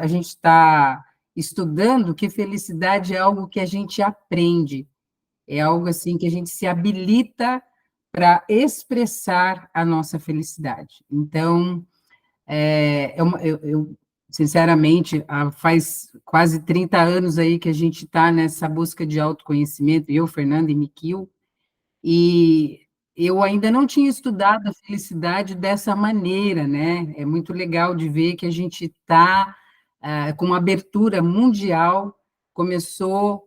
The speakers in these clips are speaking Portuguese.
a gente está estudando que felicidade é algo que a gente aprende, é algo assim que a gente se habilita para expressar a nossa felicidade. Então, sinceramente, faz quase 30 anos aí que a gente está nessa busca de autoconhecimento, eu, Fernanda e Miquil, e eu ainda não tinha estudado a felicidade dessa maneira, né? É muito legal de ver que a gente está com uma abertura mundial, começou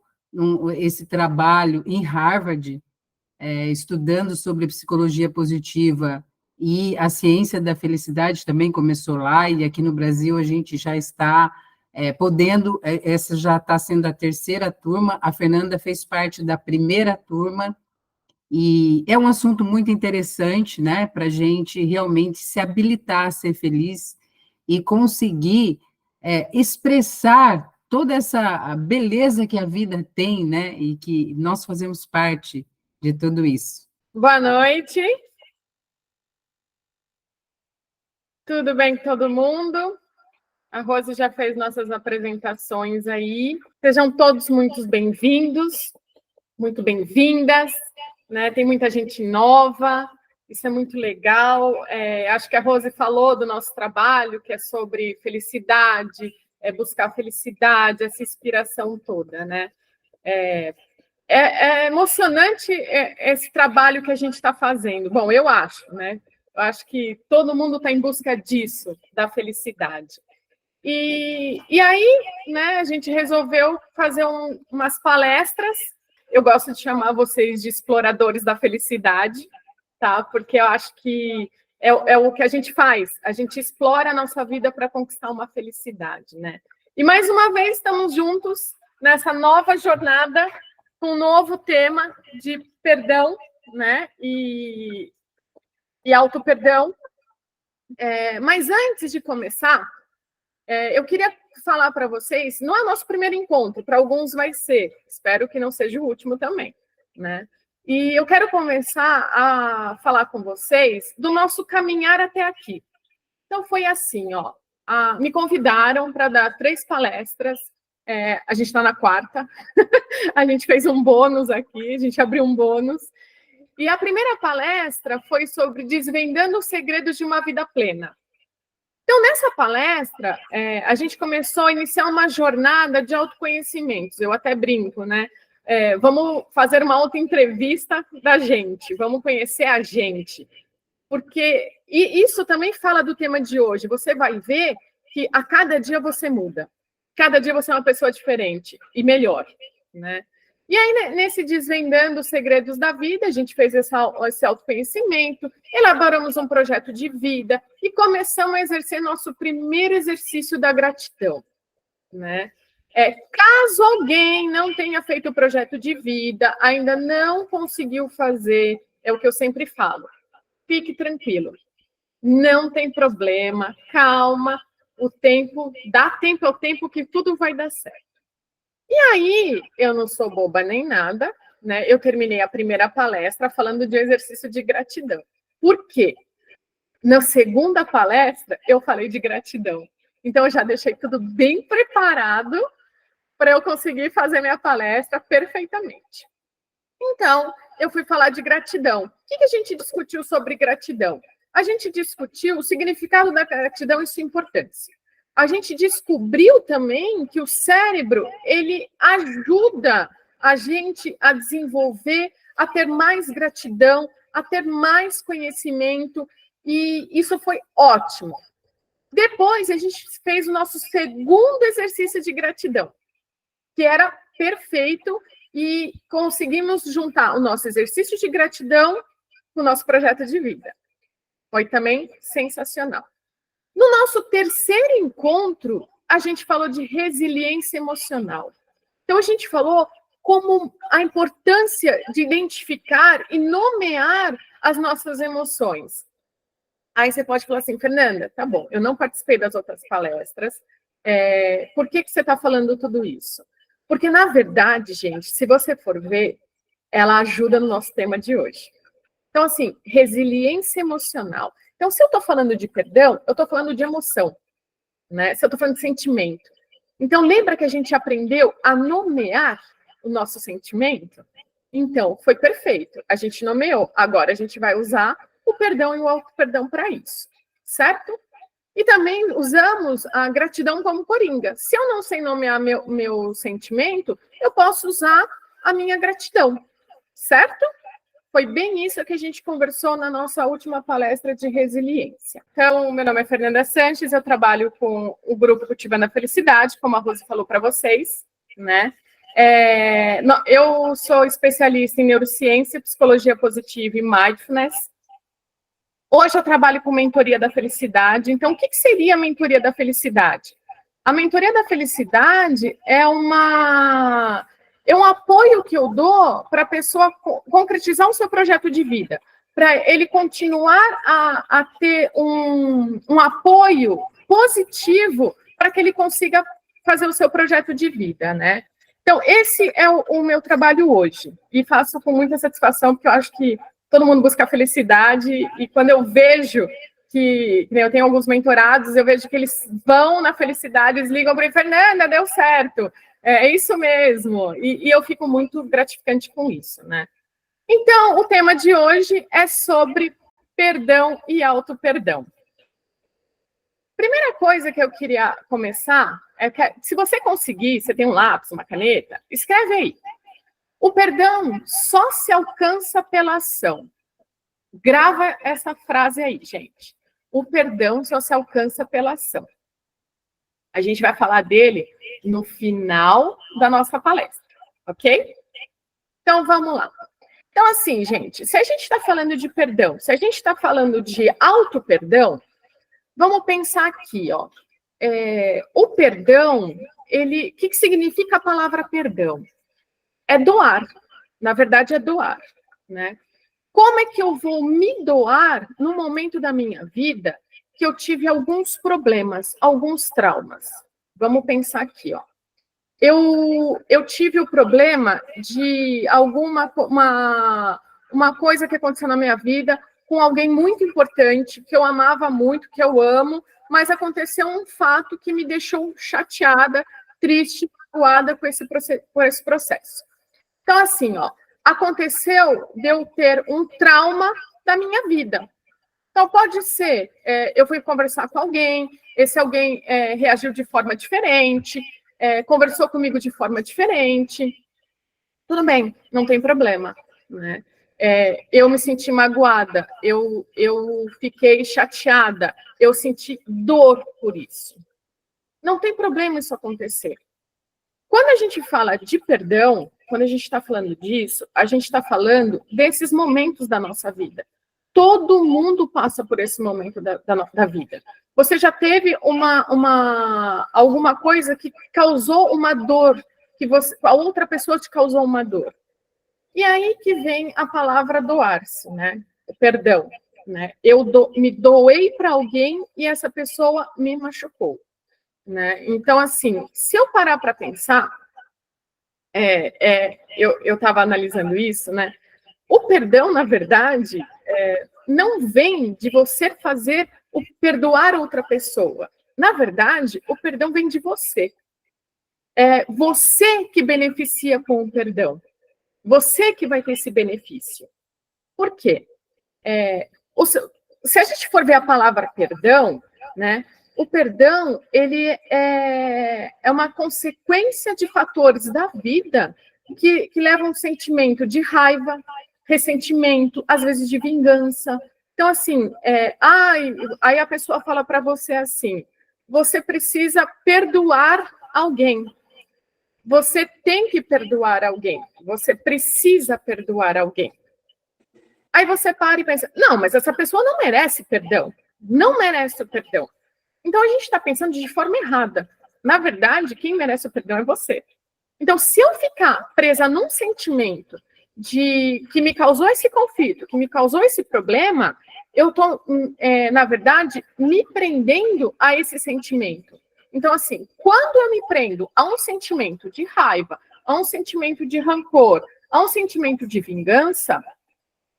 esse trabalho em Harvard, estudando sobre psicologia positiva, e a ciência da felicidade também começou lá, e aqui no Brasil a gente já está podendo, essa já está sendo a terceira turma, a Fernanda fez parte da primeira turma, e é um assunto muito interessante, né, para a gente realmente se habilitar a ser feliz e conseguir expressar toda essa beleza que a vida tem, né, e que nós fazemos parte de tudo isso. Boa noite. Tudo bem com todo mundo? A Rose já fez nossas apresentações aí. Sejam todos muito bem-vindos, muito bem-vindas, né? Tem muita gente nova, isso é muito legal. Acho que a Rose falou do nosso trabalho, que é sobre felicidade, buscar felicidade, essa inspiração toda, né? É emocionante esse trabalho que a gente está fazendo. Bom, eu acho, né? Eu acho que todo mundo está em busca disso, da felicidade. E aí, né, a gente resolveu fazer umas palestras. Eu gosto de chamar vocês de exploradores da felicidade, tá? Porque eu acho que é o que a gente faz. A gente explora a nossa vida para conquistar uma felicidade, né? E mais uma vez estamos juntos nessa nova jornada com um novo tema de perdão, né? E auto-perdão. Mas antes de começar, eu queria falar para vocês, não é nosso primeiro encontro, para alguns vai ser, espero que não seja o último também, né? E eu quero começar a falar com vocês do nosso caminhar até aqui. Então, foi assim, ó, me convidaram para dar 3 palestras, a gente está na 4ª, a gente fez um bônus aqui, a gente abriu um bônus, e a primeira palestra foi sobre desvendando os segredos de uma vida plena. Então, nessa palestra, a gente começou a iniciar uma jornada de autoconhecimentos. Eu até brinco, né? Vamos fazer uma autoentrevista da gente, vamos conhecer a gente. Porque isso também fala do tema de hoje. Você vai ver que a cada dia você muda. Cada dia você é uma pessoa diferente e melhor, né? E aí, nesse Desvendando os Segredos da Vida, a gente fez esse autoconhecimento, elaboramos um projeto de vida e começamos a exercer nosso primeiro exercício da gratidão, né? Caso alguém não tenha feito o projeto de vida, ainda não conseguiu fazer, é o que eu sempre falo, fique tranquilo, não tem problema, calma, dá tempo ao tempo que tudo vai dar certo. E aí, eu não sou boba nem nada, né? Eu terminei a primeira palestra falando de exercício de gratidão. Por quê? Na segunda palestra, eu falei de gratidão. Então, eu já deixei tudo bem preparado para eu conseguir fazer minha palestra perfeitamente. Então, eu fui falar de gratidão. O que a gente discutiu sobre gratidão? A gente discutiu o significado da gratidão e sua importância. A gente descobriu também que o cérebro, ele ajuda a gente a desenvolver, a ter mais gratidão, a ter mais conhecimento, e isso foi ótimo. Depois, a gente fez o nosso segundo exercício de gratidão, que era perfeito, e conseguimos juntar o nosso exercício de gratidão com o nosso projeto de vida. Foi também sensacional. No nosso terceiro encontro, a gente falou de resiliência emocional. Então, a gente falou como a importância de identificar e nomear as nossas emoções. Aí você pode falar assim, Fernanda, tá bom, eu não participei das outras palestras, por que você está falando tudo isso? Porque, na verdade, gente, se você for ver, ela ajuda no nosso tema de hoje. Então, assim, resiliência emocional. Então, se eu estou falando de perdão, eu estou falando de emoção. né? Se eu estou falando de sentimento. Então, lembra que a gente aprendeu a nomear o nosso sentimento? Então, foi perfeito. A gente nomeou. Agora, a gente vai usar o perdão e o auto-perdão para isso, certo? E também usamos a gratidão como coringa. Se eu não sei nomear meu sentimento, eu posso usar a minha gratidão, certo? Foi bem isso que a gente conversou na nossa última palestra de resiliência. Então, meu nome é Fernanda Sanches, eu trabalho com o grupo Cultivando a Felicidade, como a Rose falou para vocês, né? Eu sou especialista em neurociência, psicologia positiva e mindfulness. Hoje eu trabalho com mentoria da felicidade. Então, o que seria a mentoria da felicidade? A mentoria da felicidade é um apoio que eu dou para a pessoa concretizar o seu projeto de vida, para ele continuar a ter um apoio positivo para que ele consiga fazer o seu projeto de vida, né? Então, esse é o meu trabalho hoje, e faço com muita satisfação, porque eu acho que todo mundo busca a felicidade, e quando eu vejo que eu tenho alguns mentorados, eu vejo que eles vão na felicidade, eles ligam para mim, Fernanda, deu certo, é isso mesmo, e eu fico muito gratificante com isso, né? Então, o tema de hoje é sobre perdão e auto-perdão. Primeira coisa que eu queria começar é que, se você conseguir, você tem um lápis, uma caneta, escreve aí. O perdão só se alcança pela ação. Grava essa frase aí, gente. O perdão só se alcança pela ação. A gente vai falar dele no final da nossa palestra, ok? Então, vamos lá. Então, assim, gente, se a gente está falando de perdão, se a gente está falando de auto-perdão, vamos pensar aqui, ó. O perdão, o que significa a palavra perdão? É doar. Na verdade, é doar, né? Como é que eu vou me doar no momento da minha vida que eu tive alguns problemas, alguns traumas? Vamos pensar aqui, ó. Eu tive o problema de uma coisa que aconteceu na minha vida com alguém muito importante, que eu amava muito, que eu amo, mas aconteceu um fato que me deixou chateada, triste, magoada por esse processo. Então, assim, ó, aconteceu de eu ter um trauma da minha vida. Então, pode ser, eu fui conversar com alguém, esse alguém reagiu de forma diferente, conversou comigo de forma diferente. Tudo bem, não tem problema, né? Eu me senti magoada, eu fiquei chateada, eu senti dor por isso. Não tem problema isso acontecer. Quando a gente fala de perdão, quando a gente está falando disso, a gente está falando desses momentos da nossa vida. Todo mundo passa por esse momento da vida. Você já teve alguma coisa que causou uma dor, a outra pessoa te causou uma dor. E aí que vem a palavra doar-se, né? O perdão, né? Eu me doei para alguém e essa pessoa me machucou, né? Então, assim, se eu parar para pensar, eu estava analisando isso, né? O perdão, na verdade, não vem de você perdoar outra pessoa. Na verdade, o perdão vem de você. É você que beneficia com o perdão. Você que vai ter esse benefício. Por quê? Se a gente for ver a palavra perdão, né? O perdão, ele é uma consequência de fatores da vida que levam a um sentimento de raiva, ressentimento, às vezes de vingança. Então, assim, aí a pessoa fala para você assim, você precisa perdoar alguém. Você tem que perdoar alguém. Você precisa perdoar alguém. Aí você para e pensa, não, mas essa pessoa não merece perdão. Não merece o perdão. Então, a gente está pensando de forma errada. Na verdade, quem merece o perdão é você. Então, se eu ficar presa num sentimento que me causou esse conflito, que me causou esse problema, eu estou, na verdade, me prendendo a esse sentimento. Então, assim, quando eu me prendo a um sentimento de raiva, a um sentimento de rancor, a um sentimento de vingança,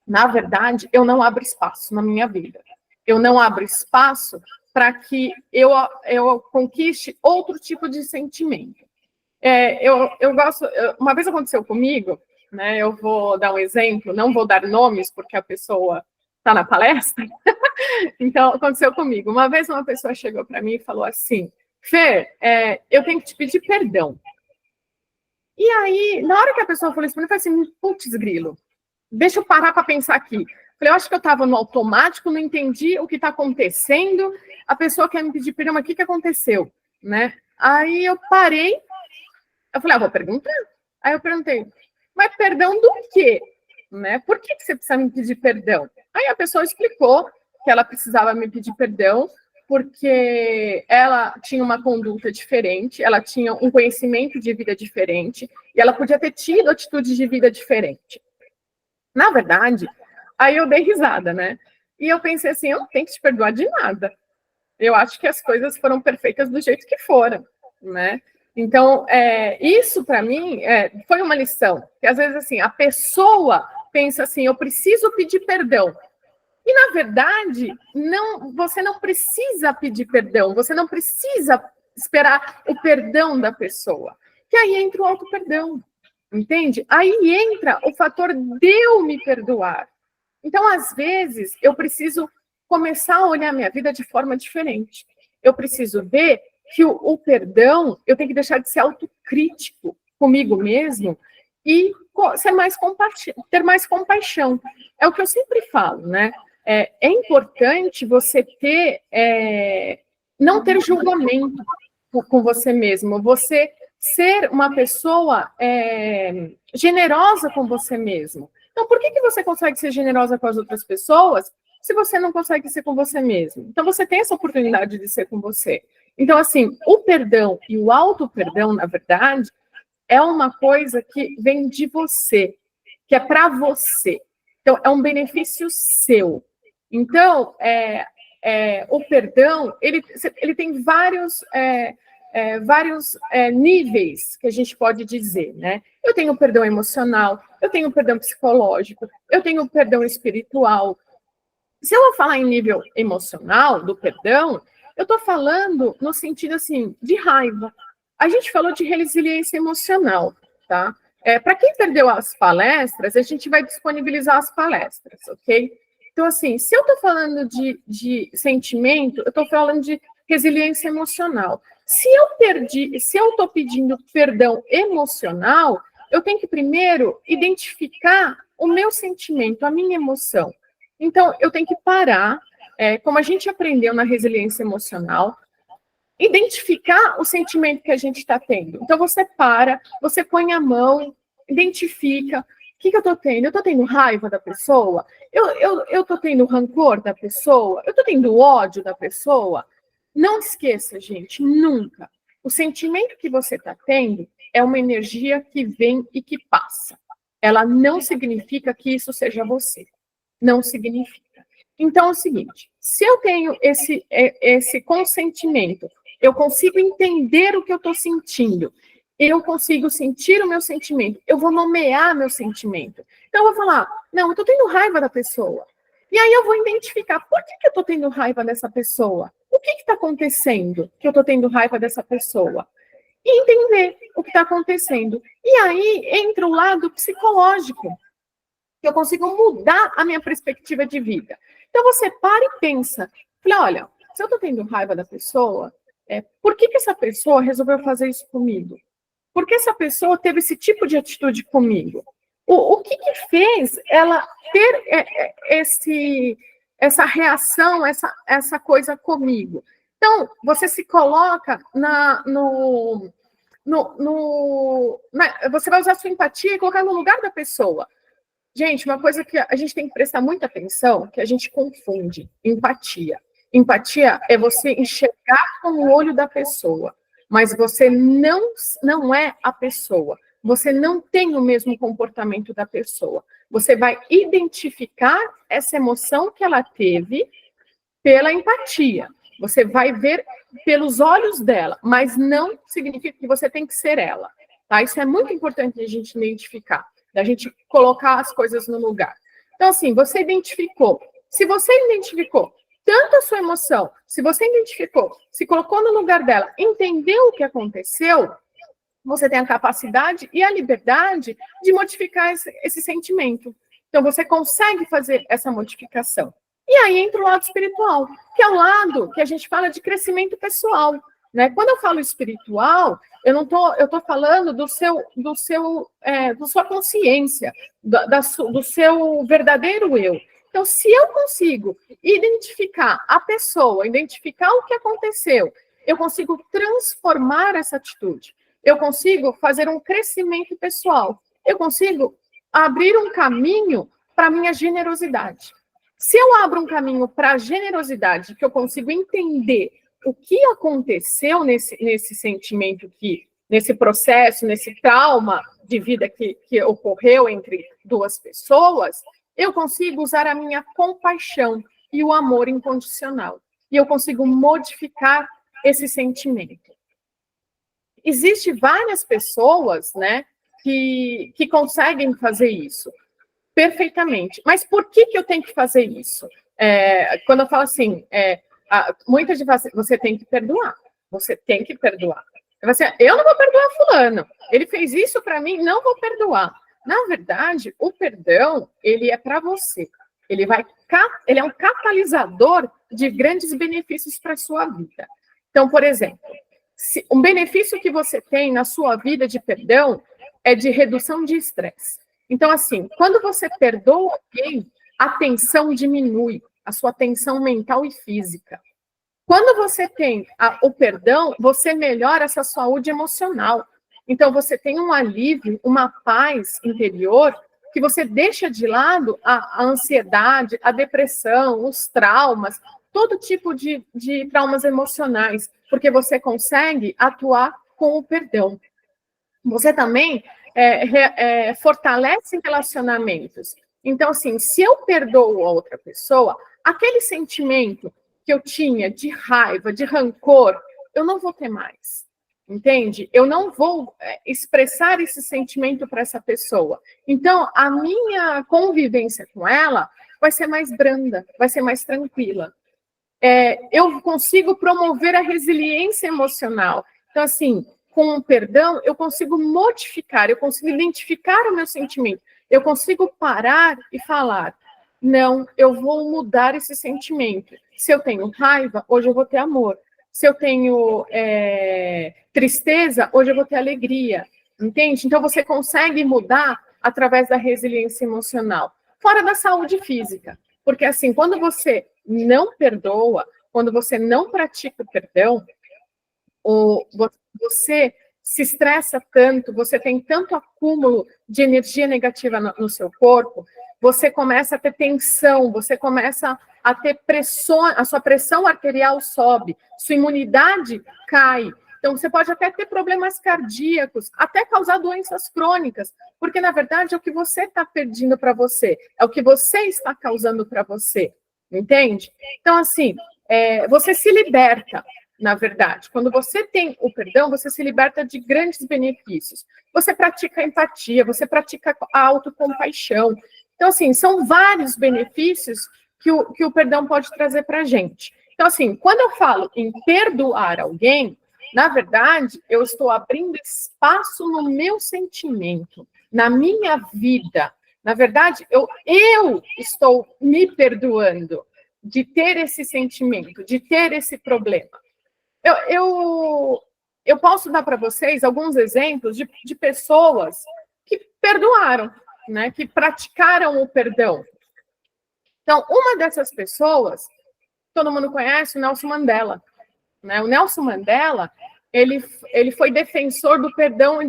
na verdade, eu não abro espaço na minha vida. Eu não abro espaço para que eu conquiste outro tipo de sentimento. Eu gosto... Uma vez aconteceu comigo, né, eu vou dar um exemplo, não vou dar nomes, porque a pessoa está na palestra. Então, aconteceu comigo. Uma vez uma pessoa chegou para mim e falou assim, Fer, eu tenho que te pedir perdão. E aí, na hora que a pessoa falou isso para mim, eu falei assim, putz, grilo, deixa eu parar para pensar aqui. Falei, eu acho que eu estava no automático, não entendi o que está acontecendo, a pessoa quer me pedir perdão, mas o que aconteceu? Né? Aí eu parei, eu falei, vou perguntar. Aí eu perguntei, mas perdão do quê? Né? Por que você precisa me pedir perdão? Aí a pessoa explicou que ela precisava me pedir perdão porque ela tinha uma conduta diferente, ela tinha um conhecimento de vida diferente, e ela podia ter tido atitudes de vida diferente. Na verdade, aí eu dei risada, né? E eu pensei assim, eu não tenho que te perdoar de nada. Eu acho que as coisas foram perfeitas do jeito que foram, né? Então, isso para mim foi uma lição. Que às vezes assim, a pessoa pensa assim, eu preciso pedir perdão. E, na verdade, você não precisa pedir perdão, você não precisa esperar o perdão da pessoa. Que aí entra o auto-perdão, entende? Aí entra o fator de eu me perdoar. Então, às vezes, eu preciso começar a olhar minha vida de forma diferente. Eu preciso ver que o perdão, eu tenho que deixar de ser autocrítico comigo mesmo e ter mais compaixão. É o que eu sempre falo, né? É importante você não ter julgamento com você mesmo, você ser uma pessoa generosa com você mesmo. Então, por que você consegue ser generosa com as outras pessoas se você não consegue ser com você mesmo? Então, você tem essa oportunidade de ser com você. Então, assim, o perdão e o auto-perdão, na verdade, é uma coisa que vem de você, que é para você. Então, é um benefício seu. Então, o perdão, ele tem vários níveis que a gente pode dizer, né? Eu tenho perdão emocional, eu tenho perdão psicológico, eu tenho perdão espiritual. Se eu vou falar em nível emocional do perdão, eu estou falando no sentido, assim, de raiva. A gente falou de resiliência emocional, tá? Para quem perdeu as palestras, a gente vai disponibilizar as palestras, ok? Então, assim, se eu estou falando de sentimento, eu estou falando de resiliência emocional. Se eu estou pedindo perdão emocional, eu tenho que primeiro identificar o meu sentimento, a minha emoção. Então, eu tenho que parar, como a gente aprendeu na resiliência emocional, identificar o sentimento que a gente está tendo. Então, você para, você põe a mão, identifica. O que eu estou tendo? Eu estou tendo raiva da pessoa? Eu estou tendo rancor da pessoa? Eu estou tendo ódio da pessoa? Não esqueça, gente, nunca. O sentimento que você está tendo é uma energia que vem e que passa. Ela não significa que isso seja você. Não significa. Então, é o seguinte, se eu tenho esse consentimento, eu consigo entender o que eu estou sentindo, eu consigo sentir o meu sentimento, eu vou nomear meu sentimento. Então, eu vou falar, não, eu estou tendo raiva da pessoa. E aí eu vou identificar, por que eu estou tendo raiva dessa pessoa? O que está acontecendo que eu estou tendo raiva dessa pessoa? E entender o que está acontecendo. E aí entra o lado psicológico, que eu consigo mudar a minha perspectiva de vida. Então, você para e pensa, olha, se eu estou tendo raiva da pessoa, por que essa pessoa resolveu fazer isso comigo? Por que essa pessoa teve esse tipo de atitude comigo? O que fez ela ter essa reação, essa coisa comigo? Então, você se coloca você vai usar a sua empatia e colocar no lugar da pessoa. Gente, uma coisa que a gente tem que prestar muita atenção, que a gente confunde, empatia. Empatia é você enxergar com o olho da pessoa, mas você não é a pessoa. Você não tem o mesmo comportamento da pessoa. Você vai identificar essa emoção que ela teve pela empatia. Você vai ver pelos olhos dela, mas não significa que você tem que ser ela. Tá? Isso é muito importante a gente identificar, da gente colocar as coisas no lugar. Então, assim, você identificou. Se você identificou tanto a sua emoção, se você identificou, se colocou no lugar dela, entendeu o que aconteceu, você tem a capacidade e a liberdade de modificar esse sentimento. Então, você consegue fazer essa modificação. E aí entra o lado espiritual, que é o lado que a gente fala de crescimento pessoal, né? Quando eu falo espiritual, eu tô falando da sua consciência, do seu verdadeiro eu. Então, se eu consigo identificar a pessoa, identificar o que aconteceu, eu consigo transformar essa atitude. Eu consigo fazer um crescimento pessoal. Eu consigo abrir um caminho para a minha generosidade. Se eu abro um caminho para a generosidade, que eu consigo entender o que aconteceu nesse sentimento, nesse processo, nesse trauma de vida que ocorreu entre duas pessoas, eu consigo usar a minha compaixão e o amor incondicional. E eu consigo modificar esse sentimento. Existem várias pessoas, né, que conseguem fazer isso perfeitamente. Mas por que eu tenho que fazer isso? Quando eu falo assim, muitas de você tem que perdoar. Você tem que perdoar. Eu não vou perdoar fulano. Ele fez isso para mim, não vou perdoar. Na verdade, o perdão, ele é para você. Ele é um catalisador de grandes benefícios para a sua vida. Então, por exemplo, um benefício que você tem na sua vida de perdão é de redução de estresse. Então, assim, quando você perdoa alguém, a tensão diminui, a sua tensão mental e física. Quando você tem o perdão, você melhora essa saúde emocional. Então, você tem um alívio, uma paz interior, que você deixa de lado a ansiedade, a depressão, os traumas, todo tipo de traumas emocionais, porque você consegue atuar com o perdão. Você também fortalece relacionamentos. Então, assim, se eu perdoo a outra pessoa, aquele sentimento que eu tinha de raiva, de rancor, eu não vou ter mais. Entende? Eu não vou expressar esse sentimento para essa pessoa. Então, a minha convivência com ela vai ser mais branda, vai ser mais tranquila. Eu consigo promover a resiliência emocional. Então, assim, com o perdão, eu consigo modificar, eu consigo identificar o meu sentimento, eu consigo parar e falar, não, eu vou mudar esse sentimento. Se eu tenho raiva, hoje eu vou ter amor. Se eu tenho tristeza, hoje eu vou ter alegria. Entende? Então, você consegue mudar através da resiliência emocional. Fora da saúde física. Porque, assim, quando você não perdoa, quando você não pratica o perdão, você se estressa tanto, você tem tanto acúmulo de energia negativa no seu corpo, você começa a ter tensão, você começa a ter pressão, a sua pressão arterial sobe, sua imunidade cai. Então, você pode até ter problemas cardíacos, até causar doenças crônicas, porque, na verdade, é o que você está perdendo para você, é o que você está causando para você, entende? Então, assim, você se liberta, na verdade. Quando você tem o perdão, você se liberta de grandes benefícios. Você pratica a empatia, você pratica a autocompaixão. Então, assim, são vários benefícios que o perdão pode trazer para a gente. Então, assim, quando eu falo em perdoar alguém, na verdade, eu estou abrindo espaço no meu sentimento, na minha vida. Na verdade, eu estou me perdoando de ter esse sentimento, de ter esse problema. Eu posso dar para vocês alguns exemplos de pessoas que perdoaram, né, que praticaram o perdão. Então, uma dessas pessoas, todo mundo conhece, o Nelson Mandela. Né? O Nelson Mandela, ele foi defensor do perdão e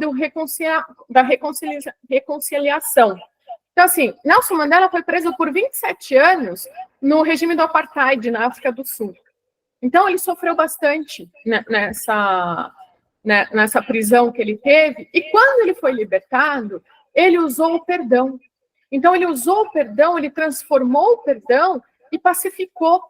da reconciliação. Então, assim, Nelson Mandela foi preso por 27 anos no regime do apartheid na África do Sul. Então, ele sofreu bastante nessa prisão que ele teve, e quando ele foi libertado, ele usou o perdão. Então, ele usou o perdão, ele transformou o perdão e pacificou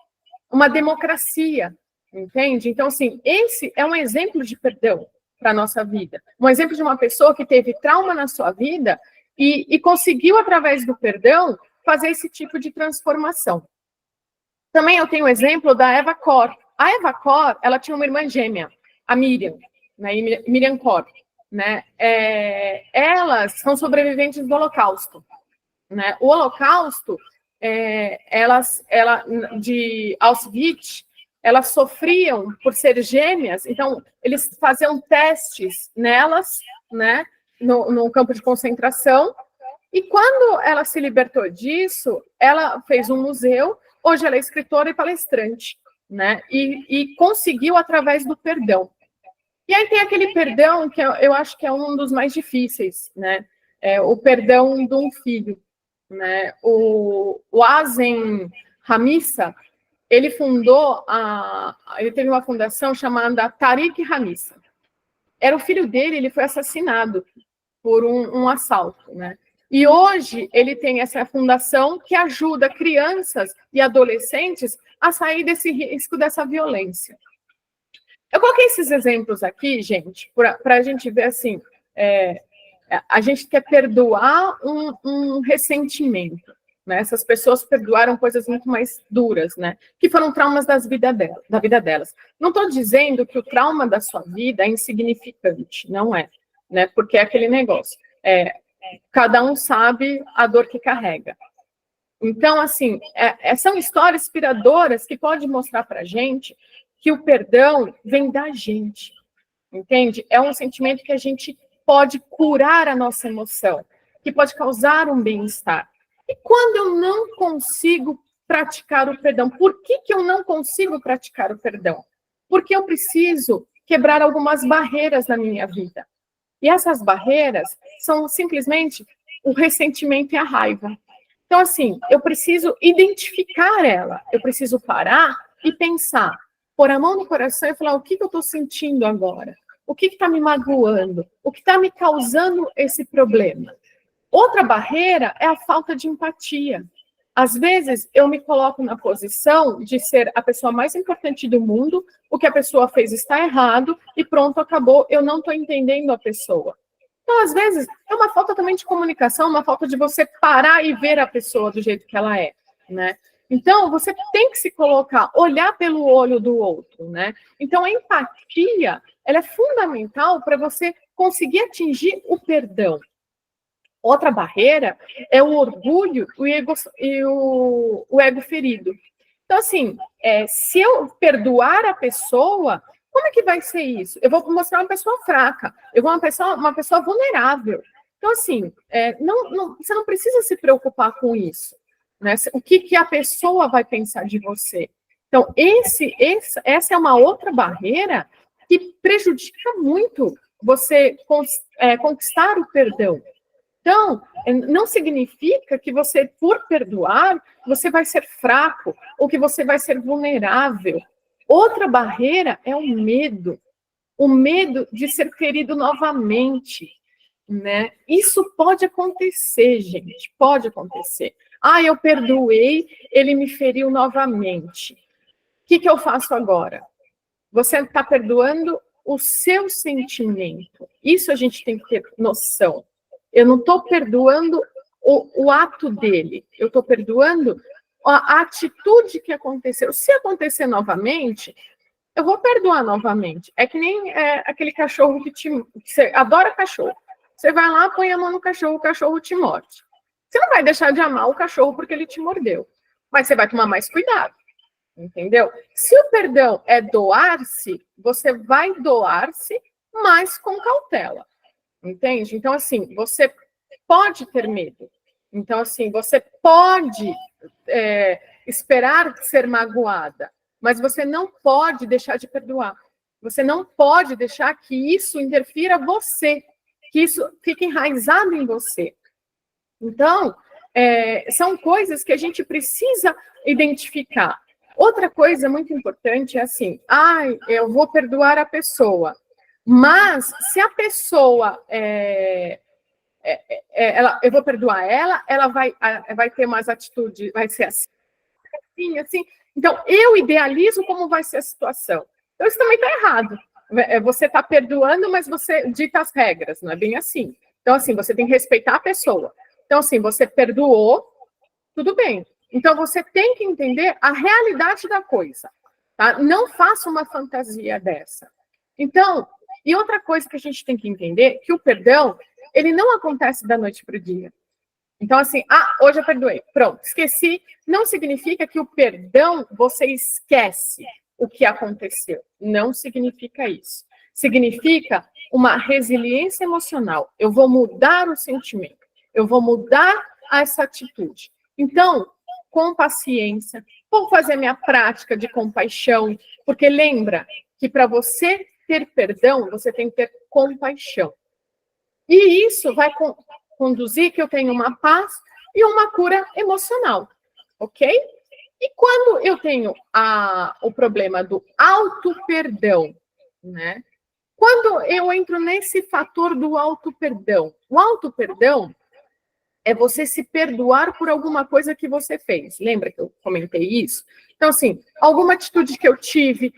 uma democracia, entende? Então, assim, esse é um exemplo de perdão para a nossa vida. Um exemplo de uma pessoa que teve trauma na sua vida e conseguiu, através do perdão, fazer esse tipo de transformação. Também eu tenho o exemplo da Eva Kor. A Eva Kor, ela tinha uma irmã gêmea, a Miriam, né? Miriam Kor, né? Elas são sobreviventes do Holocausto, né? O Holocausto, de Auschwitz, elas sofriam por ser gêmeas, então eles faziam testes nelas, né? No campo de concentração. E quando ela se libertou disso, ela fez um museu. Hoje ela é escritora e palestrante, né? E conseguiu através do perdão. E aí tem aquele perdão que eu acho que é um dos mais difíceis, né? O perdão de um filho, né? O Azen Hamissa, ele teve uma fundação chamada Tariq Hamissa. Era o filho dele, ele foi assassinado por um assalto, né? E hoje ele tem essa fundação que ajuda crianças e adolescentes a sair desse risco, dessa violência. Eu coloquei esses exemplos aqui, gente, para a gente ver assim, a gente quer perdoar um ressentimento, né? Essas pessoas perdoaram coisas muito mais duras, né? Que foram traumas da vida delas. Não estou dizendo que o trauma da sua vida é insignificante, não é, né? Porque é aquele negócio. Cada um sabe a dor que carrega. Então, assim, são histórias inspiradoras que podem mostrar para a gente que o perdão vem da gente, entende? É um sentimento que a gente pode curar a nossa emoção, que pode causar um bem-estar. E quando eu não consigo praticar o perdão, por que eu não consigo praticar o perdão? Porque eu preciso quebrar algumas barreiras na minha vida. E essas barreiras são simplesmente o ressentimento e a raiva. Então, assim, eu preciso identificar ela, eu preciso parar e pensar, pôr a mão no coração e falar o que eu estou sentindo agora, o que está me magoando, o que está me causando esse problema. Outra barreira é a falta de empatia. Às vezes, eu me coloco na posição de ser a pessoa mais importante do mundo, o que a pessoa fez está errado, e pronto, acabou, eu não estou entendendo a pessoa. Então, às vezes, é uma falta também de comunicação, uma falta de você parar e ver a pessoa do jeito que ela é, né? Então, você tem que se colocar, olhar pelo olho do outro, né? Então, a empatia, ela é fundamental para você conseguir atingir o perdão. Outra barreira é o orgulho e o ego ferido. Então, assim, se eu perdoar a pessoa, como é que vai ser isso? Eu vou mostrar uma pessoa fraca, eu vou uma pessoa vulnerável. Então, assim, você não precisa se preocupar com isso, né? O que a pessoa vai pensar de você? Então, essa é uma outra barreira que prejudica muito você conquistar o perdão. Então, não significa que você, por perdoar, você vai ser fraco ou que você vai ser vulnerável. Outra barreira é o medo de ser ferido novamente, né? Isso pode acontecer, gente, pode acontecer. Eu perdoei, ele me feriu novamente. O que eu faço agora? Você está perdoando o seu sentimento. Isso a gente tem que ter noção. Eu não estou perdoando o ato dele, eu estou perdoando a atitude que aconteceu. Se acontecer novamente, eu vou perdoar novamente. É que nem aquele cachorro que você adora cachorro. Você vai lá, põe a mão no cachorro, o cachorro te morde. Você não vai deixar de amar o cachorro porque ele te mordeu, mas você vai tomar mais cuidado, entendeu? Se o perdão é doar-se, você vai doar-se, mas com cautela. Entende? Então, assim, você pode ter medo. Então, assim, você pode esperar ser magoada, mas você não pode deixar de perdoar. Você não pode deixar que isso interfira você, que isso fique enraizado em você. Então, são coisas que a gente precisa identificar. Outra coisa muito importante é assim, eu vou perdoar a pessoa. Mas, se a pessoa, eu vou perdoar ela vai ter umas atitudes, vai ser assim, assim. Então, eu idealizo como vai ser a situação. Então, isso também está errado. Você está perdoando, mas você dita as regras, não é bem assim. Então, assim, você tem que respeitar a pessoa. Então, assim, você perdoou, tudo bem, Então, você tem que entender a realidade da coisa, tá? Não faça uma fantasia dessa. Então, e outra coisa que a gente tem que entender, que o perdão, ele não acontece da noite para o dia. Então, assim, hoje eu perdoei, pronto, esqueci, não significa que o perdão, você esquece o que aconteceu. Não significa isso. Significa uma resiliência emocional. Eu vou mudar o sentimento, eu vou mudar essa atitude. Então, com paciência, vou fazer minha prática de compaixão, porque lembra que para você ter perdão, você tem que ter compaixão. E isso vai conduzir que eu tenha uma paz e uma cura emocional, ok? E quando eu tenho o problema do auto-perdão, né? Quando eu entro nesse fator do auto-perdão, o auto-perdão é você se perdoar por alguma coisa que você fez. Lembra que eu comentei isso? Então, assim, alguma atitude que eu tive,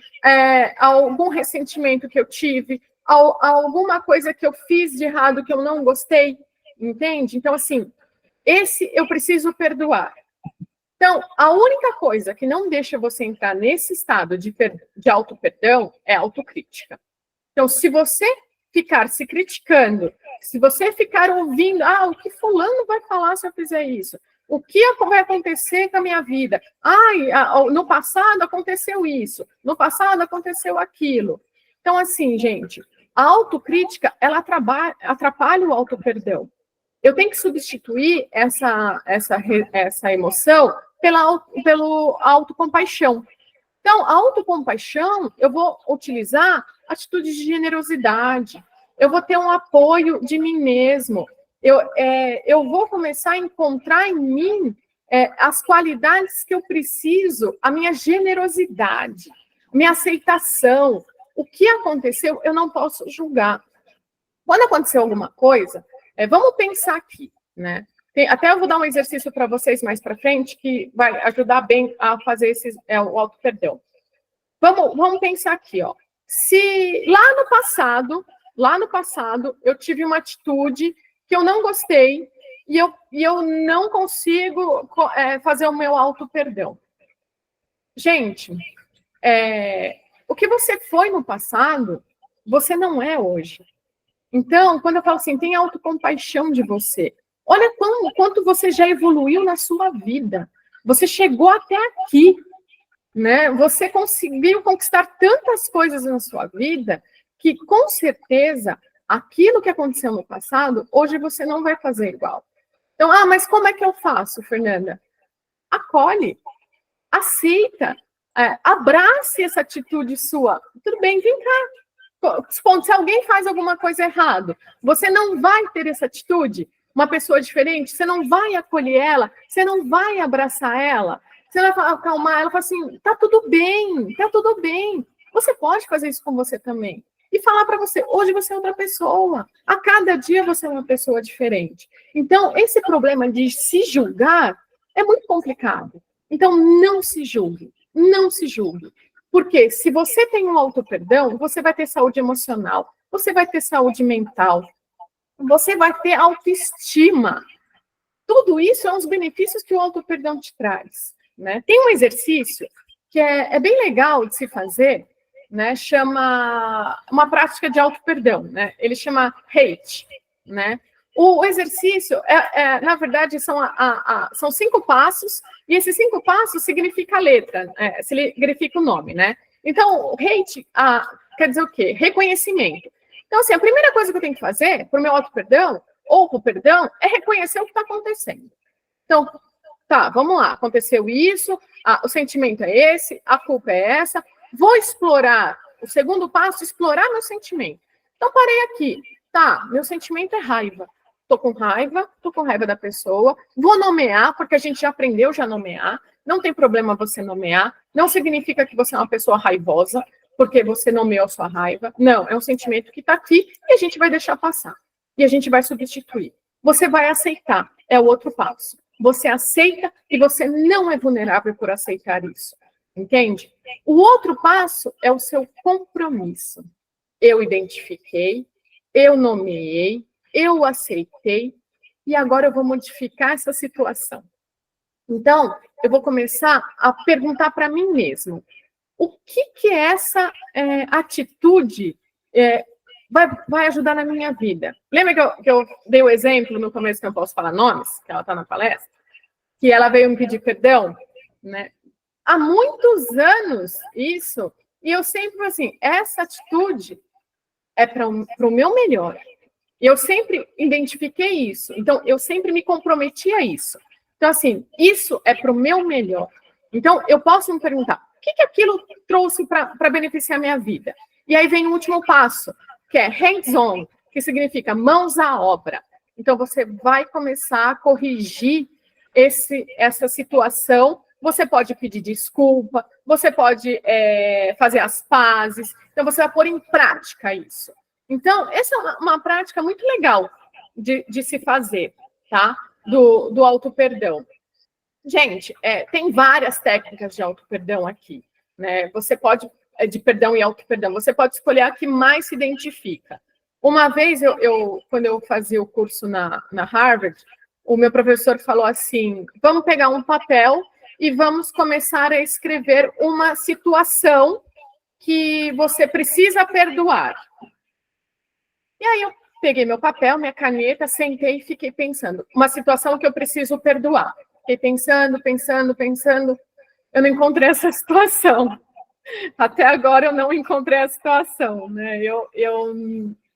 algum ressentimento que eu tive, alguma coisa que eu fiz de errado que eu não gostei, entende? Então, assim, esse eu preciso perdoar. Então, a única coisa que não deixa você entrar nesse estado de auto-perdão é a autocrítica. Então, se você ficar se criticando, se você ficar ouvindo, o que fulano vai falar se eu fizer isso? O que vai acontecer com a minha vida? No passado aconteceu isso, no passado aconteceu aquilo. Então, assim, gente, a autocrítica, ela atrapalha o auto-perdão. Eu tenho que substituir essa emoção pelo autocompaixão. Então, a autocompaixão, eu vou utilizar atitudes de generosidade, eu vou ter um apoio de mim mesmo, eu vou começar a encontrar em mim as qualidades que eu preciso, a minha generosidade, minha aceitação. O que aconteceu, eu não posso julgar. Quando aconteceu alguma coisa, vamos pensar aqui, né? Até eu vou dar um exercício para vocês mais para frente, que vai ajudar bem a fazer o auto-perdão. Vamos pensar aqui, ó. Se lá no passado, eu tive uma atitude que eu não gostei e eu não consigo fazer o meu auto-perdão. Gente, o que você foi no passado, você não é hoje. Então, quando eu falo assim, tem autocompaixão de você. Olha quanto você já evoluiu na sua vida. Você chegou até aqui, né? Você conseguiu conquistar tantas coisas na sua vida que, com certeza, aquilo que aconteceu no passado, hoje você não vai fazer igual. Então, mas como é que eu faço, Fernanda? Acolhe, aceita, abrace essa atitude sua. Tudo bem, vem cá. Se alguém faz alguma coisa errada, você não vai ter essa atitude? Uma pessoa diferente, você não vai acolher ela, você não vai abraçar ela, você vai acalmar ela, falar assim, tá tudo bem, tá tudo bem. Você pode fazer isso com você também. E falar para você, hoje você é outra pessoa, a cada dia você é uma pessoa diferente. Então, esse problema de se julgar é muito complicado. Então, não se julgue, não se julgue. Porque se você tem um auto-perdão, você vai ter saúde emocional, você vai ter saúde mental, você vai ter autoestima. Tudo isso são os benefícios que o auto-perdão te traz, né? Tem um exercício que é bem legal de se fazer, né? Chama uma prática de auto-perdão, né? Ele chama HATE, né? O exercício, na verdade, são 5 passos, e esses 5 passos significa a letra, significa o nome, né? Então, HATE quer dizer o quê? Reconhecimento. Então, assim, a primeira coisa que eu tenho que fazer para o meu auto-perdão, ou para o perdão, é reconhecer o que está acontecendo. Então, tá, vamos lá, aconteceu isso, o sentimento é esse, a culpa é essa, vou explorar, o segundo passo, explorar meu sentimento. Então, parei aqui, tá, meu sentimento é raiva. Tô com raiva da pessoa, vou nomear, porque a gente já aprendeu a nomear, não tem problema você nomear, não significa que você é uma pessoa raivosa, porque você nomeou sua raiva, não, é um sentimento que está aqui e a gente vai deixar passar, e a gente vai substituir. Você vai aceitar, é o outro passo. Você aceita e você não é vulnerável por aceitar isso, entende? O outro passo é o seu compromisso. Eu identifiquei, eu nomeei, eu aceitei, e agora eu vou modificar essa situação. Então, eu vou começar a perguntar para mim mesmo, o que essa atitude vai ajudar na minha vida? Lembra que eu dei o exemplo no começo, que eu posso falar nomes, que ela está na palestra? Que ela veio me pedir perdão, né? Há muitos anos isso, e eu sempre assim, essa atitude é para o meu melhor. E eu sempre identifiquei isso, então eu sempre me comprometi a isso. Então, assim, isso é para o meu melhor. Então, eu posso me perguntar, o que aquilo trouxe para beneficiar a minha vida? E aí vem o último passo, que é hands-on, que significa mãos à obra. Então, você vai começar a corrigir essa situação. Você pode pedir desculpa, você pode fazer as pazes. Então, você vai pôr em prática isso. Então, essa é uma prática muito legal de se fazer, tá? Do auto-perdão. Gente, tem várias técnicas de auto-perdão aqui, né? Você pode, de perdão e auto-perdão, você pode escolher a que mais se identifica. Uma vez, quando eu fazia o curso na Harvard, o meu professor falou assim, vamos pegar um papel e vamos começar a escrever uma situação que você precisa perdoar. E aí eu peguei meu papel, minha caneta, sentei e fiquei pensando. Uma situação que eu preciso perdoar. Fiquei pensando. Eu não encontrei essa situação. Até agora eu não encontrei a situação, né? Eu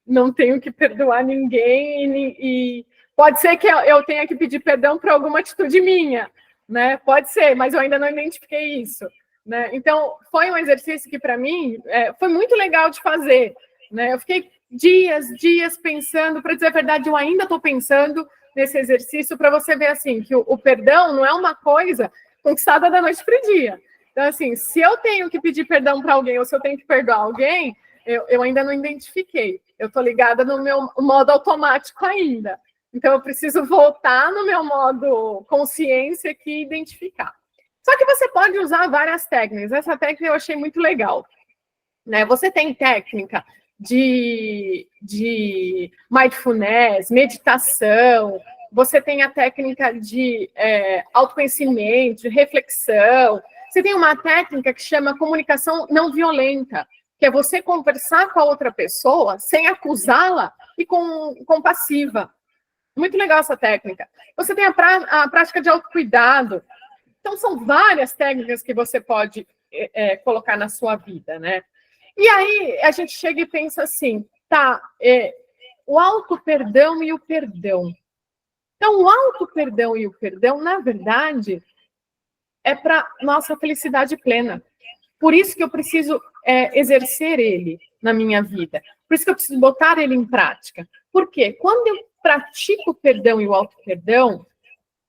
não tenho que perdoar ninguém e pode ser que eu tenha que pedir perdão por alguma atitude minha, né? Pode ser, mas eu ainda não identifiquei isso, né? Então, foi um exercício que, para mim, foi muito legal de fazer, né? Eu fiquei dias pensando, para dizer a verdade, eu ainda estou pensando nesse exercício para você ver, assim, que o perdão não é uma coisa conquistada da noite para o dia. Então, assim, se eu tenho que pedir perdão para alguém ou se eu tenho que perdoar alguém, eu ainda não identifiquei. Eu estou ligada no meu modo automático ainda. Então, eu preciso voltar no meu modo consciência aqui e identificar. Só que você pode usar várias técnicas. Essa técnica eu achei muito legal, né? Você tem técnica de mindfulness, meditação, você tem a técnica de autoconhecimento, de reflexão, você tem uma técnica que chama comunicação não violenta, que é você conversar com a outra pessoa sem acusá-la e compassiva. Muito legal essa técnica. Você tem a prática de autocuidado. Então, são várias técnicas que você pode colocar na sua vida, né? E aí, a gente chega e pensa assim, tá, o auto-perdão e o perdão. Então, o auto-perdão e o perdão, na verdade, é para nossa felicidade plena. Por isso que eu preciso exercer ele na minha vida. Por isso que eu preciso botar ele em prática. Por quê? Quando eu pratico o perdão e o auto-perdão,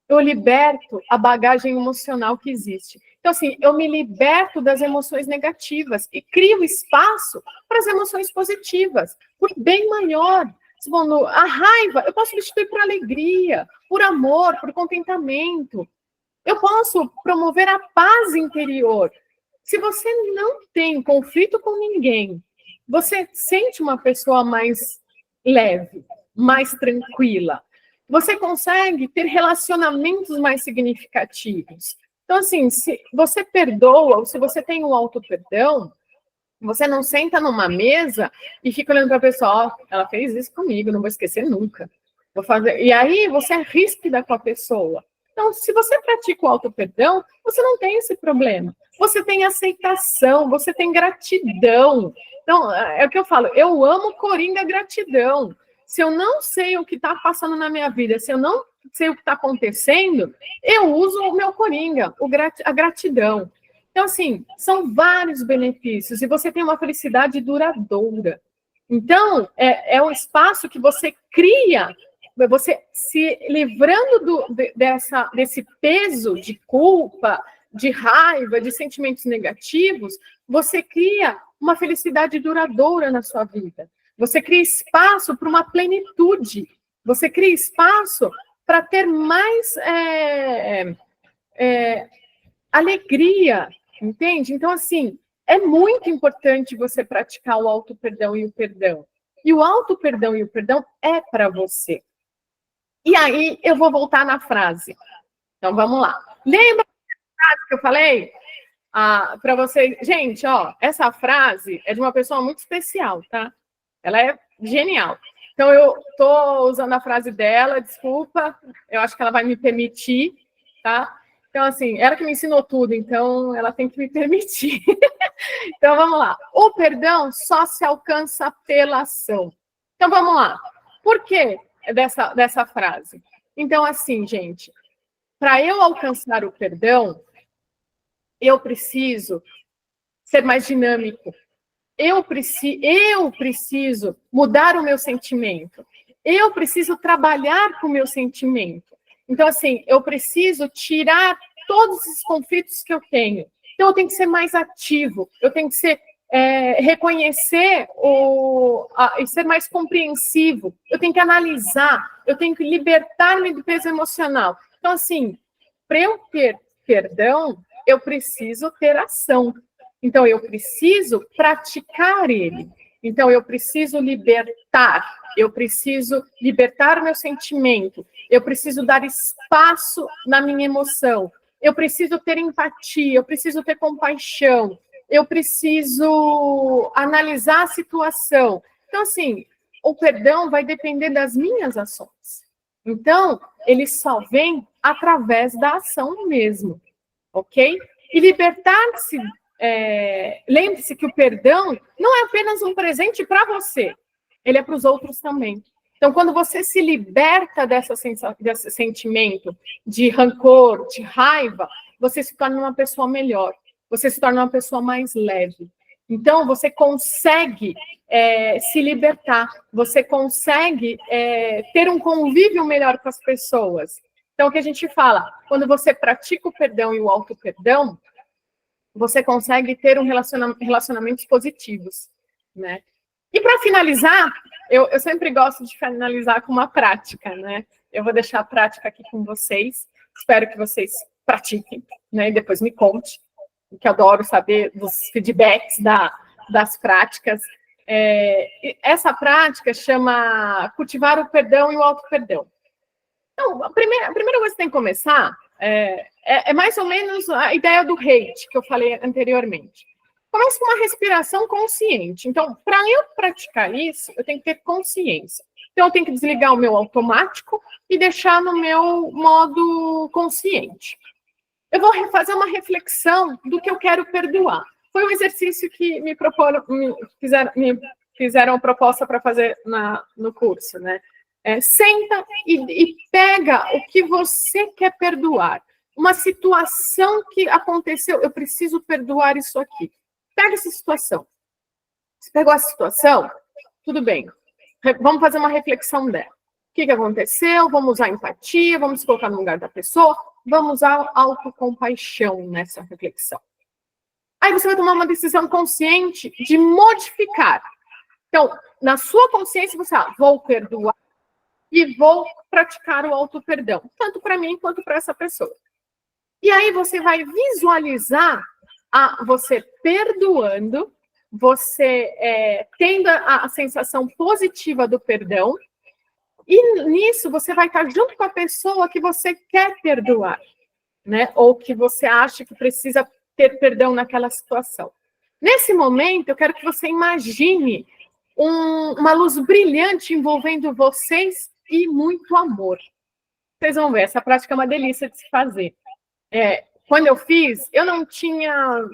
eu liberto a bagagem emocional que existe. Então, assim, eu me liberto das emoções negativas e crio espaço para as emoções positivas, por bem maior. A raiva, eu posso substituir por alegria, por amor, por contentamento. Eu posso promover a paz interior. Se você não tem conflito com ninguém, você sente uma pessoa mais leve, mais tranquila. Você consegue ter relacionamentos mais significativos. Então, assim, se você perdoa, ou se você tem um auto-perdão, você não senta numa mesa e fica olhando para a pessoa, ó, ela fez isso comigo, não vou esquecer nunca. Vou fazer. E aí você é ríspida com a pessoa. Então, se você pratica o auto-perdão, você não tem esse problema. Você tem aceitação, você tem gratidão. Então, é o que eu falo, eu amo Coringa gratidão. Se eu não sei o que está passando na minha vida, se eu não sei o que está acontecendo, eu uso o meu Coringa, a gratidão. Então, assim, são vários benefícios e você tem uma felicidade duradoura. Então, é um espaço que você cria, você se livrando desse peso de culpa, de raiva, de sentimentos negativos, você cria uma felicidade duradoura na sua vida. Você cria espaço para uma plenitude. Você cria espaço para ter mais alegria, entende? Então, assim, é muito importante você praticar o auto-perdão e o perdão. E o auto-perdão e o perdão é para você. E aí, eu vou voltar na frase. Então, vamos lá. Lembra frase que eu falei para vocês. Gente, ó, essa frase é de uma pessoa muito especial, tá? Ela é genial. Então, eu estou usando a frase dela, desculpa, eu acho que ela vai me permitir, tá? Então, assim, ela que me ensinou tudo, então ela tem que me permitir. Então, vamos lá. O perdão só se alcança pela ação. Então, vamos lá. Por que dessa frase? Então, assim, gente, para eu alcançar o perdão, eu preciso ser mais dinâmico. Eu preciso mudar o meu sentimento. Eu preciso trabalhar com o meu sentimento. Então, assim, eu preciso tirar todos esses conflitos que eu tenho. Então, eu tenho que ser mais ativo. Eu tenho que ser reconhecer e ser mais compreensivo. Eu tenho que analisar. Eu tenho que libertar-me do peso emocional. Então, assim, para eu ter perdão, eu preciso ter ação. Então, eu preciso praticar ele. Então, eu preciso libertar meu sentimento, eu preciso dar espaço na minha emoção, eu preciso ter empatia, eu preciso ter compaixão, eu preciso analisar a situação. Então, assim, o perdão vai depender das minhas ações. Então, ele só vem através da ação mesmo, ok? E libertar-se. Lembre-se que o perdão não é apenas um presente para você, ele é para os outros também. Então, quando você se liberta desse sentimento de rancor, de raiva, você se torna uma pessoa melhor, você se torna uma pessoa mais leve. Então, você consegue se libertar, você consegue ter um convívio melhor com as pessoas. Então, o que a gente fala, quando você pratica o perdão e o auto-perdão, você consegue ter relacionamentos positivos, né? E para finalizar, eu sempre gosto de finalizar com uma prática, né? Eu vou deixar a prática aqui com vocês, espero que vocês pratiquem, né? E depois me conte, que eu adoro saber dos feedbacks das práticas. Essa prática chama cultivar o perdão e o auto-perdão. Então, a primeira coisa que tem que começar é mais ou menos a ideia do hate que eu falei anteriormente. Começa com uma respiração consciente. Então, para eu praticar isso, eu tenho que ter consciência. Então, eu tenho que desligar o meu automático e deixar no meu modo consciente. Eu vou fazer uma reflexão do que eu quero perdoar. Foi um exercício que me fizeram a proposta para fazer no curso, né? Senta e pega o que você quer perdoar. Uma situação que aconteceu, eu preciso perdoar isso aqui. Pega essa situação. Você pegou essa situação? Tudo bem. Vamos fazer uma reflexão dela. O que aconteceu? Vamos usar empatia, vamos se colocar no lugar da pessoa, vamos usar autocompaixão nessa reflexão. Aí você vai tomar uma decisão consciente de modificar. Então, na sua consciência, você vou perdoar e vou praticar o auto-perdão, tanto para mim quanto para essa pessoa. E aí você vai visualizar você perdoando, você tendo a sensação positiva do perdão, e nisso você vai estar junto com a pessoa que você quer perdoar, né? Ou que você acha que precisa ter perdão naquela situação. Nesse momento, eu quero que você imagine uma luz brilhante envolvendo vocês e muito amor. Vocês vão ver, essa prática é uma delícia de se fazer. Quando eu fiz, eu não tinha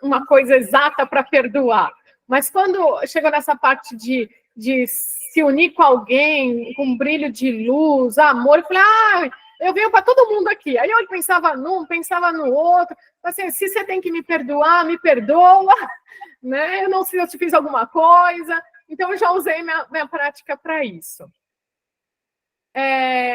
uma coisa exata para perdoar, mas quando chegou nessa parte de se unir com alguém, com um brilho de luz, amor, eu falei, eu venho para todo mundo aqui. Aí eu pensava num, pensava no outro, assim, se você tem que me perdoar, me perdoa, né? Eu não sei se eu te fiz alguma coisa, então eu já usei minha prática para isso.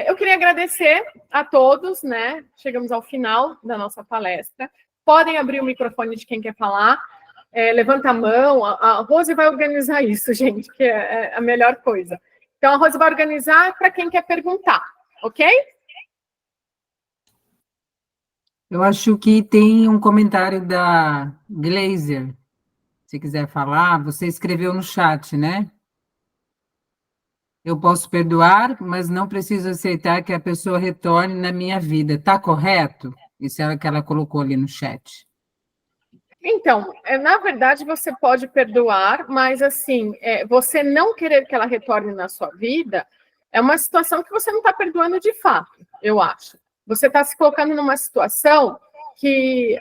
Eu queria agradecer a todos, né? Chegamos ao final da nossa palestra. Podem abrir o microfone de quem quer falar. Levanta a mão. A Rose vai organizar isso, gente, que é a melhor coisa. Então, a Rose vai organizar para quem quer perguntar, ok? Eu acho que tem um comentário da Glazer. Se quiser falar, você escreveu no chat, né? Eu posso perdoar, mas não preciso aceitar que a pessoa retorne na minha vida. Está correto? Isso é o que ela colocou ali no chat. Então, na verdade, você pode perdoar, mas, assim, você não querer que ela retorne na sua vida é uma situação que você não está perdoando de fato, eu acho. Você está se colocando numa situação que,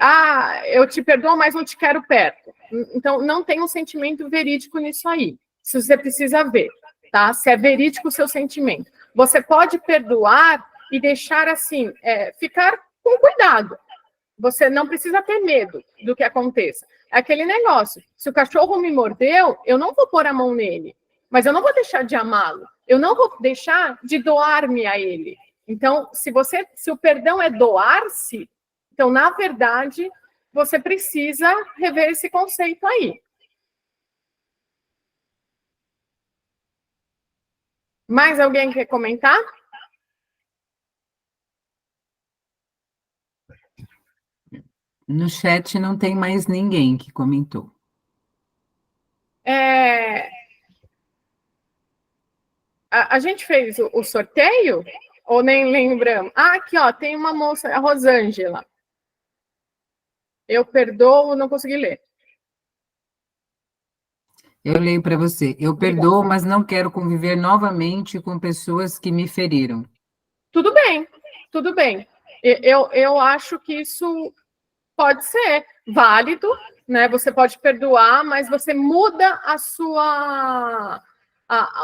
eu te perdoo, mas não te quero perto. Então, não tem um sentimento verídico nisso aí. Isso você precisa ver, tá? Se é verídico o seu sentimento. Você pode perdoar e deixar, assim, ficar com cuidado. Você não precisa ter medo do que aconteça. É aquele negócio. Se o cachorro me mordeu, eu não vou pôr a mão nele. Mas eu não vou deixar de amá-lo. Eu não vou deixar de doar-me a ele. Então, se o perdão é doar-se, então, na verdade, você precisa rever esse conceito aí. Mais alguém quer comentar? No chat não tem mais ninguém que comentou. A gente fez o sorteio? Ou nem lembramos? Aqui, ó, tem uma moça, a Rosângela. Eu perdoo, não consegui ler. Eu leio para você. Eu perdoo, mas não quero conviver novamente com pessoas que me feriram. Tudo bem, tudo bem. Eu acho que isso pode ser válido, né? Você pode perdoar, mas você muda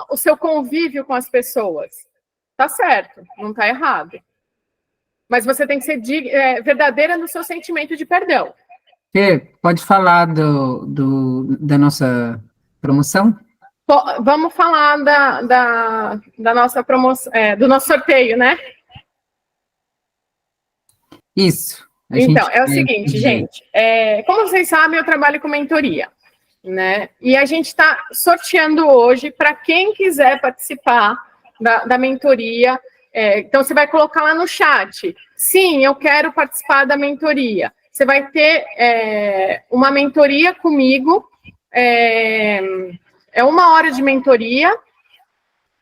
o seu convívio com as pessoas. Tá certo, não tá errado. Mas você tem que ser verdadeira no seu sentimento de perdão. Fê, pode falar da nossa promoção? Vamos falar da nossa promoção, do nosso sorteio, né? Isso. Então, é o seguinte, gente. Como vocês sabem, eu trabalho com mentoria, né? E a gente está sorteando hoje para quem quiser participar da mentoria. Então, você vai colocar lá no chat. Sim, eu quero participar da mentoria. Você vai ter uma mentoria comigo. É 1 hora de mentoria.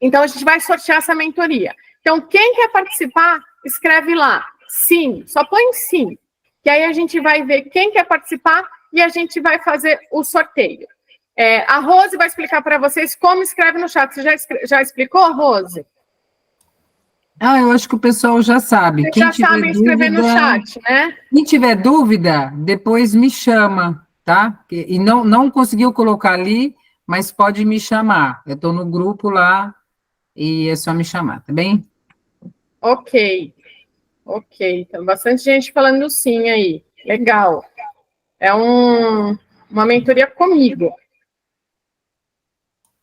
Então, a gente vai sortear essa mentoria. Então, quem quer participar, escreve lá. Sim, só põe sim. Que aí a gente vai ver quem quer participar e a gente vai fazer o sorteio. A Rose vai explicar para vocês como escreve no chat. Você já explicou, Rose? Eu acho que o pessoal já sabe. Vocês já sabem escrever no chat, né? Quem tiver dúvida, depois me chama, tá? E não conseguiu colocar ali, mas pode me chamar. Eu estou no grupo lá e é só me chamar, tá bem? Ok. Então, bastante gente falando sim aí. Legal. É uma mentoria comigo.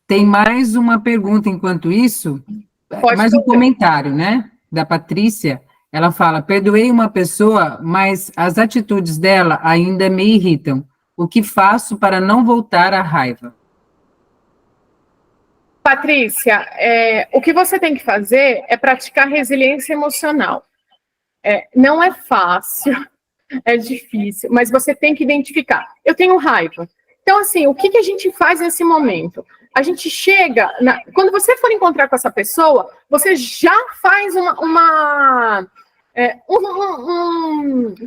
Tem mais uma pergunta enquanto isso, mais um comentário, né? Da Patrícia. Ela fala: perdoei uma pessoa, mas as atitudes dela ainda me irritam. O que faço para não voltar à raiva? Patrícia, o que você tem que fazer é praticar resiliência emocional. Não é fácil, é difícil, mas você tem que identificar. Eu tenho raiva. Então, assim, o que a gente faz nesse momento? A gente chega... Quando você for encontrar com essa pessoa, você já faz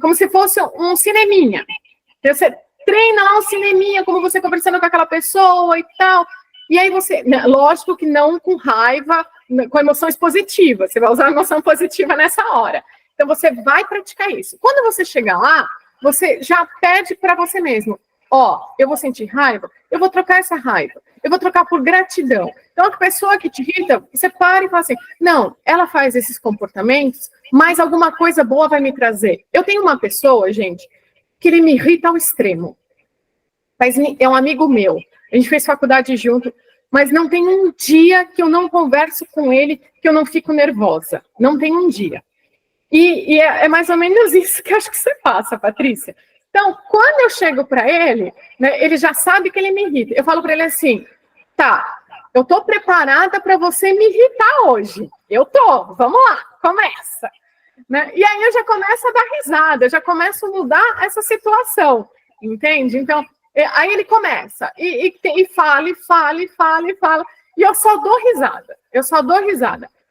como se fosse um cineminha. Você treina lá um cineminha, como você conversando com aquela pessoa e tal. E aí você... Lógico que não com raiva, com emoções positivas. Você vai usar a emoção positiva nessa hora. Então, você vai praticar isso. Quando você chegar lá, você já pede para você mesmo: eu vou sentir raiva, eu vou trocar essa raiva, eu vou trocar por gratidão. Então, a pessoa que te irrita, você para e fala assim: não, ela faz esses comportamentos, mas alguma coisa boa vai me trazer. Eu tenho uma pessoa, gente, que ele me irrita ao extremo. Mas é um amigo meu, a gente fez faculdade junto, mas não tem um dia que eu não converso com ele, que eu não fico nervosa. Não tem um dia. E é mais ou menos isso que acho que você passa, Patrícia. Então, quando eu chego para ele, né, ele já sabe que ele me irrita. Eu falo para ele assim: tá, eu tô preparada para você me irritar hoje. Eu tô, vamos lá, começa. Né? E aí eu já começo a dar risada, eu já começo a mudar essa situação, entende? Então, aí ele começa, e fala, e eu só dou risada,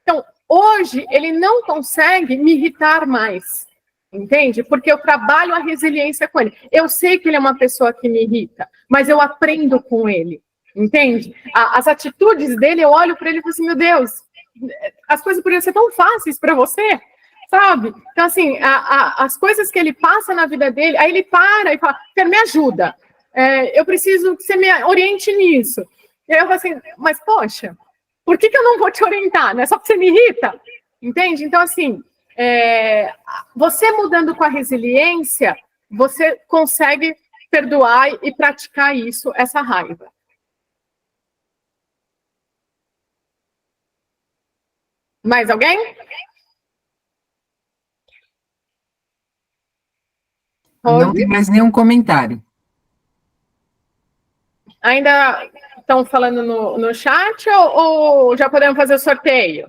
Então, hoje, ele não consegue me irritar mais, Entende? Porque eu trabalho a resiliência com ele. Eu sei que ele é uma pessoa que me irrita, mas eu aprendo com ele. Entende? As atitudes dele, eu olho para ele e falo assim, meu Deus, as coisas poderiam ser tão fáceis para você, sabe? Então, assim, as coisas que ele passa na vida dele, aí ele para e fala, Fer, me ajuda. Eu preciso que você me oriente nisso. E aí eu falo assim, mas, poxa, por que eu não vou te orientar? Não é só porque você me irrita? Entende? Então, assim, você mudando com a resiliência, você consegue perdoar e praticar isso, essa raiva. Mais alguém? Não tem mais nenhum comentário. Ainda estão falando no chat ou já podemos fazer o sorteio?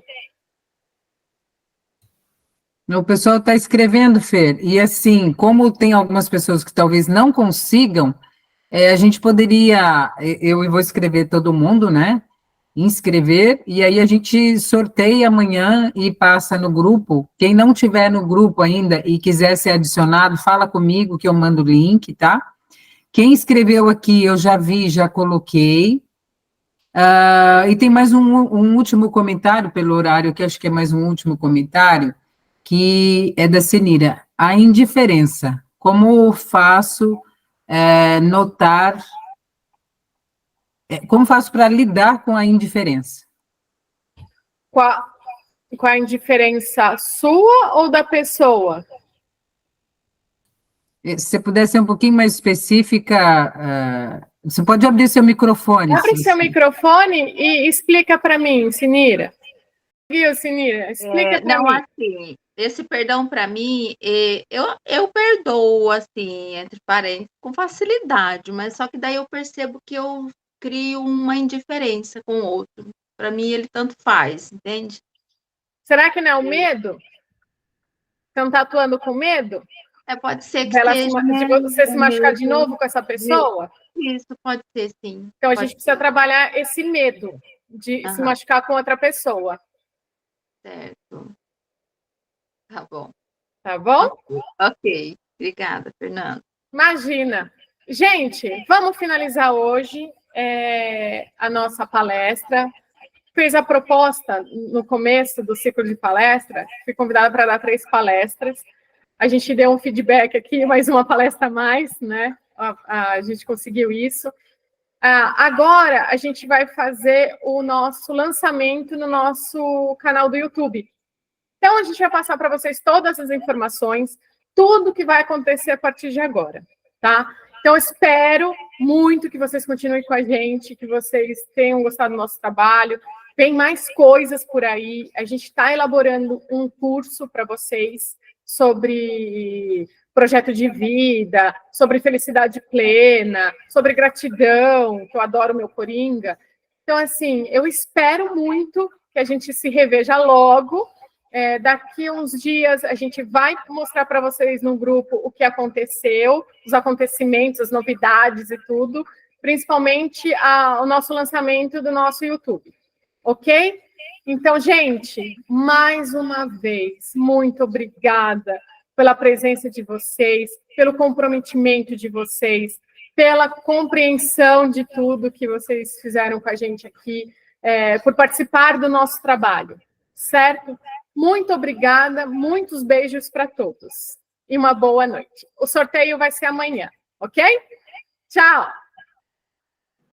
O pessoal está escrevendo, Fer, e assim, como tem algumas pessoas que talvez não consigam, a gente poderia, eu vou escrever todo mundo, né? Inscrever, e aí a gente sorteia amanhã e passa no grupo. Quem não tiver no grupo ainda e quiser ser adicionado, fala comigo que eu mando o link, tá? Quem escreveu aqui, eu já vi, já coloquei. E tem mais um último comentário pelo horário, que acho que é mais um último comentário, que é da Senira. A indiferença. Como faço notar... como faço para lidar com a indiferença? Com a indiferença sua ou da pessoa? Se você puder ser um pouquinho mais específica, você pode abrir seu microfone. Abre seu microfone e explica para mim, Sinira. Viu, Sinira? Explica para mim. Assim, esse perdão para mim, eu perdoo, assim, entre parênteses, com facilidade, mas só que daí eu percebo que eu crio uma indiferença com o outro. Para mim, ele tanto faz, entende? Será que não é o medo? Você não está atuando com medo? Pode ser que seja, de você se machucar de novo com essa pessoa? Isso, pode ser, sim. Então, a gente precisa trabalhar esse medo de se machucar com outra pessoa. Certo. Tá bom. Tá bom? Ok. Obrigada, Fernanda. Imagina. Gente, vamos finalizar hoje a nossa palestra. Fiz a proposta no começo do ciclo de palestra, fui convidada para dar 3 palestras. A gente deu um feedback aqui, mais uma palestra a mais, né? A gente conseguiu isso. Agora, a gente vai fazer o nosso lançamento no nosso canal do YouTube. Então, a gente vai passar para vocês todas as informações, tudo que vai acontecer a partir de agora, tá? Então, espero muito que vocês continuem com a gente, que vocês tenham gostado do nosso trabalho. Tem mais coisas por aí. A gente está elaborando um curso para vocês sobre projeto de vida, sobre felicidade plena, sobre gratidão, que eu adoro meu Coringa. Então, assim, eu espero muito que a gente se reveja logo. Daqui a uns dias, a gente vai mostrar para vocês no grupo o que aconteceu, os acontecimentos, as novidades e tudo, principalmente o nosso lançamento do nosso YouTube. Ok? Então, gente, mais uma vez, muito obrigada pela presença de vocês, pelo comprometimento de vocês, pela compreensão de tudo que vocês fizeram com a gente aqui, por participar do nosso trabalho, certo? Muito obrigada, muitos beijos para todos e uma boa noite. O sorteio vai ser amanhã, ok? Tchau!